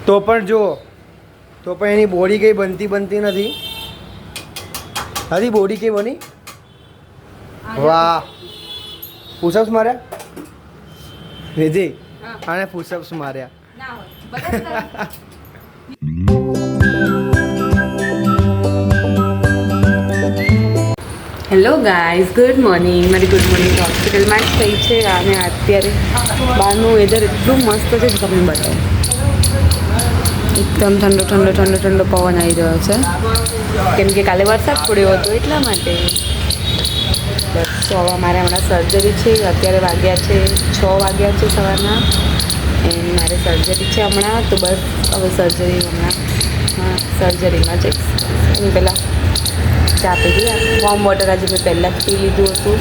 તો પણ જુઓ, તો પણ એની બોડી કંઈ બનતી નથી. હજી બોડી કઈ બની? વાહ, પુશઅપ્સ માર્યા વિધિ, આને પુશઅપ્સ માર્યા. Hello guys, good morning. મારી ગુડ મોર્નિંગ હોસ્પિટલમાં જ થઈ છે અને અત્યારે બહારનું વેધર એટલું મસ્ત છે કે તમને બતાવું. એકદમ ઠંડો ઠંડો ઠંડો ઠંડો પવન આવી રહ્યો છે, કેમ કે કાલે વરસાદ પડ્યો હતો એટલા માટે. બસ તો હવે મારે હમણાં સર્જરી છે. અત્યારે વાગ્યા છે 6 વાગ્યા છે સવારના, એન્ડ મારે સર્જરી છે હમણાં. તો બસ હવે સર્જરીમાં જઈશ. હું પહેલાં ચા પી ગઈ. વોર્મ વોટર આજે મેં પહેલાં જ પી લીધું હતું.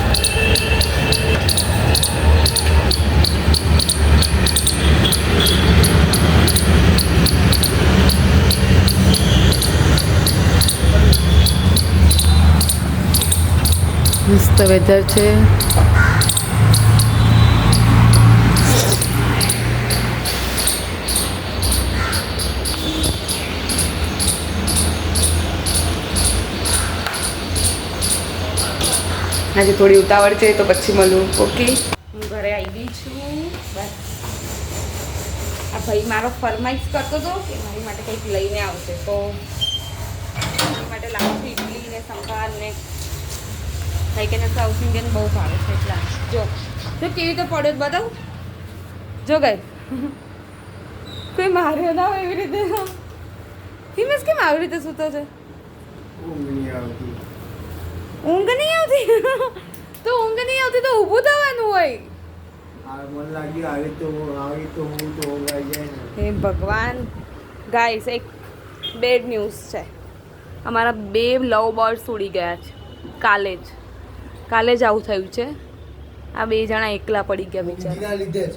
મસ્ત વેધર છે. આજે થોડી ઉતાવળ છે તો પછી મળું. ઓકે, હું ઘરે આવી ગઈ છું. બસ આ ભાઈ મારો ફરમાઈશ કરતો હતો કે મારી માટે કંઈક લઈને આવશે, તો મારી માટે લાવશું ઇડલી ને સંભાર ને કંઈક. એને સાઉથ ઇન્ડિયન બહુ ભાવે છે એટલા. જો કેવી રીતે પડ્યો બતાવું. જો ગઈ કોઈ માર્યો ના હોય એવી રીતે. હિમેશ કેમ આવી રીતે સૂતો છે? ઊંઘ નહીં આવતી? તો ઊંઘ નહીં આવતી તો ઊભું થવાનું હોય. મને લાગ્યું આવી તો હું તો ઊંઘાઈ જાય ને. હે ભગવાન. ગાઈસ, એક બેડ ન્યૂઝ છે. અમારા 2 લવ બર્ડ્સ ઉડી ગયા છે કાલે જ આવું થયું છે. આ 2 જણા એકલા પડી ગયા બિચારા. લીધે જ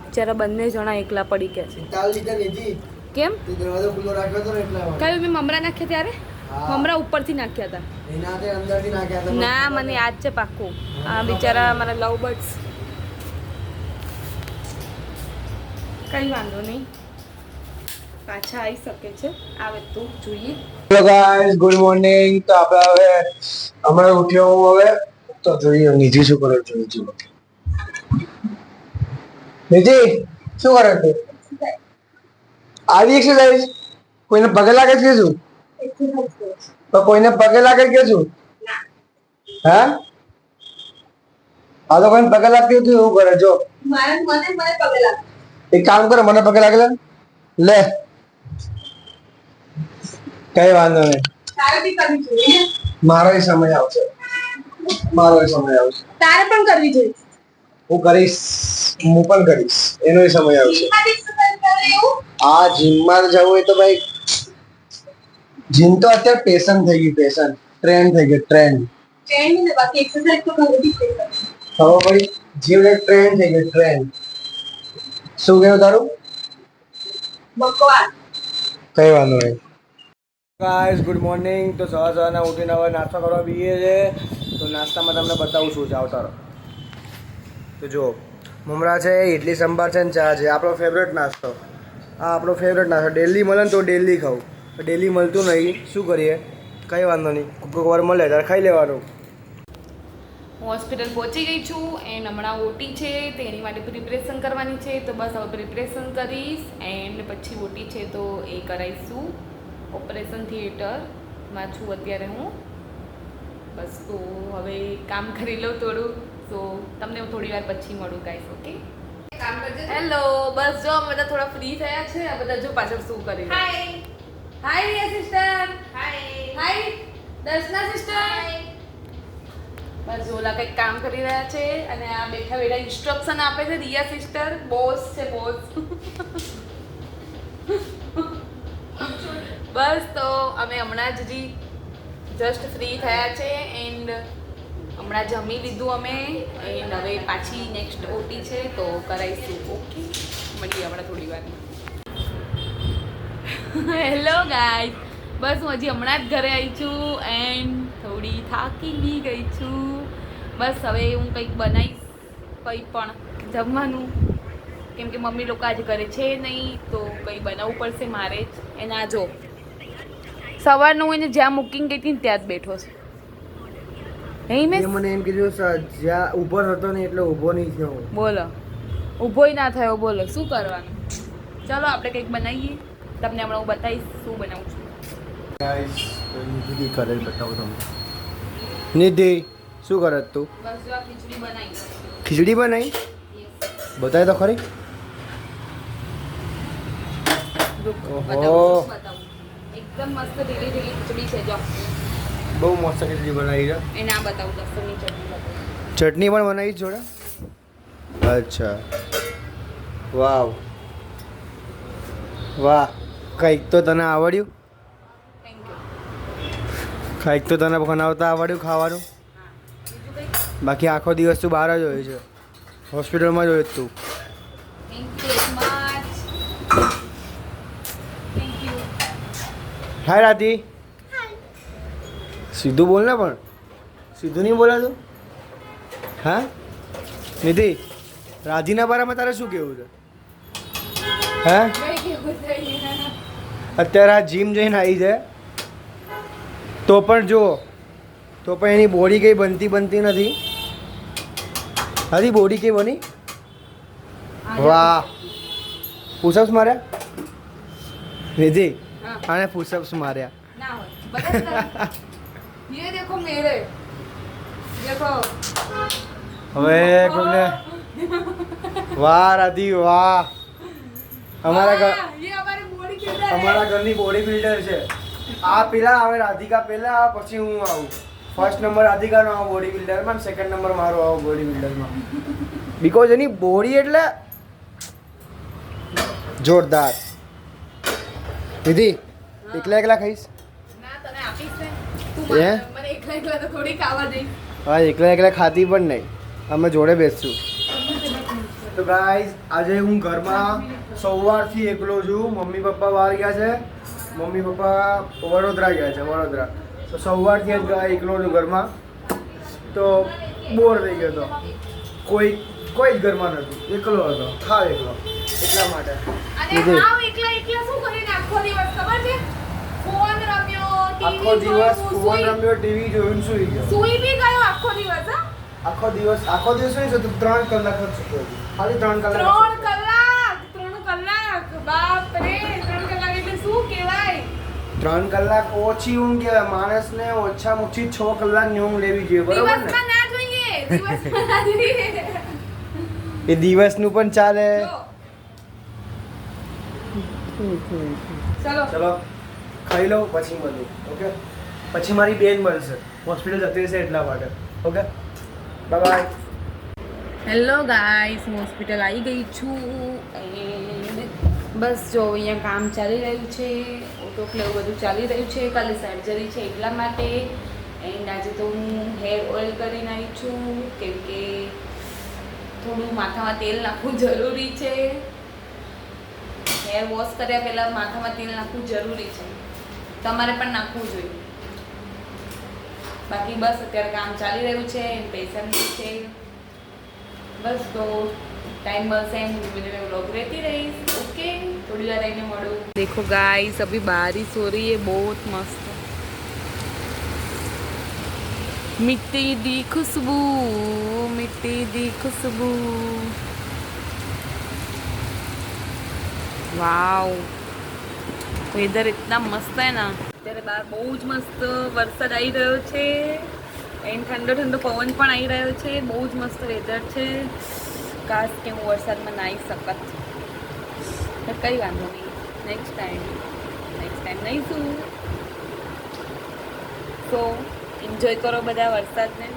બિચારા બંને જણા એકલા પડી ગયા છે. તાલ લીધે લીધી. કેમ? દરવાજો ખુલ્લો રાખ્યો હતો ને એટલા. કયું? મેં મમરા નાખ્યા ત્યારે મમરા ઉપરથી નાખ્યા હતા. એનાથી અંદરથી નાખ્યા હતા. ના, મને યાદ છે પાક્કું. આ બિચારા મારા લવ બર્ડ્સ. કઈ વાંધો નહીં, પાછા આવી શકે છે. આવે તો જોઈએ. Hello guys, good morning. તો આપણે હવે હમણાં ઉઠ્યો હું. હવે તો જોઈએ નિધિ શું કરે છે. નિધિ શું કરે છે? આવી એક્સરસાઇઝ કોઈને પગે લાગે છે શું? તો કોઈને પગે લાગે કે શું? હા, આ તો કોઈને પગે લાગતી હતી એવું કરે. જો એક કામ કરે, મને પગે લાગે લે. કઈ વાંધો નહીં, મારો સમય આવશે. તારે પણ કરવી જોઈએ. હું કરીશ, એનો સમય આવશે. આ જીમમાં જવું હોય તો ભાઈ, જીમ તો અત્યારે પેશન થઈ ગયું. ટ્રેન્ડ થઈ ગયો. ખબર પડી? જીમ એક ટ્રેન્ડ થઈ ગયો. શું કેવું તારું? કઈ વાંધો નહીં. Guys, good morning. તો સવારના ઉઠીને હવે નાસ્તો કરવા બેસીએ છે. તો નાસ્તામાં તમને બતાવું શું છે. આવતા તો જો મમરા છે, ઇડલી સંભાર છે ને ચા છે. આપણો ફેવરેટ નાસ્તો. ડેલી મળે ને તો ડેલી ખાવું. ડેલી મળતું નહીં, શું કરીએ? કંઈ વાંધો નહીં, કોઈક વાર મળે ત્યારે ખાઈ લેવાનું. હું હોસ્પિટલ પહોંચી ગઈ છું એન્ડ હમણાં ઓટી છે, તેની માટે પ્રિપરેશન કરવાની છે. તો બસ હવે પ્રિપરેશન કરીશ એન્ડ પછી ઓટી છે તો એ કરાવીશું. ઓપરેશન થિયેટરમાં છું અત્યારે હું. બસ તો હવે કામ કરી લઉં થોડું. તો તમને હું થોડી વાર પછી મળું ગાઈસ. Okay, hello. બસ જો અમે બધા થોડા ફ્રી થયા છે. આ બધા જો પાછળ શું કરી રહ્યા. હાય રિયા સિસ્ટર. હાય દર્શના સિસ્ટર. બસ જોલા કંઈક કામ કરી રહ્યા છે અને આ બેઠા બેઠા ઇન્સ્ટ્રક્શન આપે છે. રિયા સિસ્ટર બોસ છે, બોસ. બસ તો અમે હમણાં જ જસ્ટ ફ્રી થયા છે એન્ડ હમણાં જમી લીધું અમે. એન્ડ હવે પાછી નેક્સ્ટ ઓટી છે તો કરાવીશું. ઓકે, મળીએ હમણાં થોડી વાર. હેલો ગાઈસ, બસ હું હજી હમણાં જ ઘરે આવી છું એન્ડ થોડી થાકી બી ગઈ છું. બસ હવે હું કંઈક બનાવીશ, કંઈ પણ જમવાનું. કેમ કે મમ્મી લોકો આજે ઘરે છે નહીં, તો કંઈ બનાવવું પડશે મારે જ. એને આ જો સવારનું હું એને જ્યાં મૂકીને ગઈ હતી ને ત્યાં જ બેઠો છે. નહીં એ મેં મને એમ કીધું જ્યાં ઊભો હતો ને એટલે ઊભો નહીં થયો. બોલો, ઊભોય ના થયો. બોલો શું કરવાનું. ચાલો આપણે કંઈક બનાવીએ. તમને હમણાં હું બતાવીશ શું બનાવું છું. ગાઈસ નિધિ કરે બતાવું તમને. નિધિ શું કરે તું? બસ જો આ ખીચડી બનાવી. ખીચડી બનાવી? બતાય તો ખરી. ઓહો, એકદમ મસ્ત ઢીલી ઢીલી ખીચડી છે. જો બહુ મસ્ત ખીચડી બનાવી છે. એને આ બતાવું, લસણની ચટણી બતાવું. ચટણી પણ બનાવી જોડે? અચ્છા, વાવ વાહ, કંઈક તો તને આવડ્યું. Thank you. કંઈક તો તને બનાવતા આવડ્યું ખાવાનું. બીજું કંઈ? બાકી આખો દિવસ તું બહાર જ હોય છે, હોસ્પિટલમાં જ હોય તું. Thank you very much. Thank you. Hi Radhi. સીધું બોલ ને, પણ સીધું નહીં બોલાતું. હા નિધિ, રાધીના બારામાં તારે શું કહેવું છે? હે કઈ કેવું જોઈએ? અત્યારે આ જીમ જઈને આવી છે તો પણ જુઓ, તો પણ એની બોડી કંઈ બનતી નથી. હાથી બોડી કઈ બની? વાહ, પુશઅપ્સ માર્યા નિધિ, હા. આને પુશઅપ્સ માર્યા. ના હોય બધા ये देखो मेरे देखो હવે કોઈને વાહ રાધી વાહ, અમારા ઘર ये हमारी बॉडी बिल्डर અમારા ઘરની બોડી બિલ્ડર છે. આ પેલા આવે રાધિકા પહેલા, પછી હું આવું. ફર્સ્ટ નંબર રાધિકાનો આવો બોડી બિલ્ડરમાં, સેકન્ડ નંબર મારો આવો બોડી બિલ્ડરમાં. બીકોઝ એની બોડી એટલે જોરદાર. નિધિ, એકલા એકલા ખાઈશ? ના તને આપીશ ને તું હે? મને એકલા એકલા તો થોડી ખાવા દઈશ. હા, એકલા એકલા ખાતી પણ નહીં, અમે જોડે બેસશું. તો ગાઈઝ આજે હું ઘરમાં સવારથી એકલો છું. મમ્મી પપ્પા બહાર ગયા છે, મમ્મી પપ્પા વડોદરા ગયા છે, વડોદરા. તો સવારથી જ એકલો છું ઘરમાં, તો બોર થઈ ગયો હતો. કોઈ જ ઘરમાં નહોતું, એકલો હતો, ખાવ એકલો, એટલા માટે. અને નિધિ, આવ એકલા એકલા શું કરીને આખો દિવસ ખબર છે? ફોન રમ્યો, આખો ટીવી દિવસ જોયું, ફોન રમ્યો, ટીવી જોયું, સૂઈ ગયો. સૂઈ બી ગયો આખો દિવસ. હા, આખો દિવસ શું છે? 3 કલાક જ સૂતો હતો. ખાલી 3 કલાક જ 3 સૂતો. કલાક 3 કલાક બાપ રે. 3 કલાક એટલે શું કહેવાય? 3 કલાક ઓછી ઊંઘ કહેવાય. માણસને ઓછામાં ઓછી 6 કલાકની ઊંઘ લેવી જોઈએ, બરોબર ને? દિવસમાં ના જોઈએ, દિવસમાં ના જોઈએ. એ દિવસનું પણ ચાલે. જો. ચલો ચલો ખાઈ લો, પછી મળું. ઓકે, પછી મારી બેન મળશે, હોસ્પિટલ જતી રહેશે એટલા માટે. Okay, bye bye. Hello guys, હું હોસ્પિટલ આવી ગઈ છું એન્ડ બસ જો અહીંયા કામ ચાલી રહ્યું છે, ઓટોક્લેવ એવું બધું ચાલી રહ્યું છે. કાલે સર્જરી છે એટલા માટે. એન્ડ આજે તો હું હેર ઓઇલ કરીને આવી છું, કેમ કે થોડું માથામાં તેલ નાખવું જરૂરી છે. હેર વોશ કર્યા પહેલાં માથામાં તેલ નાખવું જરૂરી છે, તમારે પણ નાખવું જોઈએ. બાકી બસ અત્યારે કામ ચાલી રહ્યું છે, પેશન્ટ છે. बस तो टाइम મળશે એમ મેં व्लॉग रहती रहीश. ओके, थोड़ी देर रहीने મળું. देखो गाइस, अभी बारिश हो रही है बहुत मस्त. मिट्टी दी खुशबू, मिट्टी दी खुशबू. वाव, वेदर इतना मस्त है ना. અત્યારે બહાર બહુ જ મસ્ત વરસાદ આવી રહ્યો છે એન્ડ ઠંડો ઠંડો પવન પણ આવી રહ્યો છે. બહુ જ મસ્ત વેધર છે. કાશ કે હું વરસાદમાં નાહી શકત. કંઈ વાંધો નહીં, નેક્સ્ટ ટાઈમ નહીં શું. સો એન્જોય કરો બધા વરસાદને.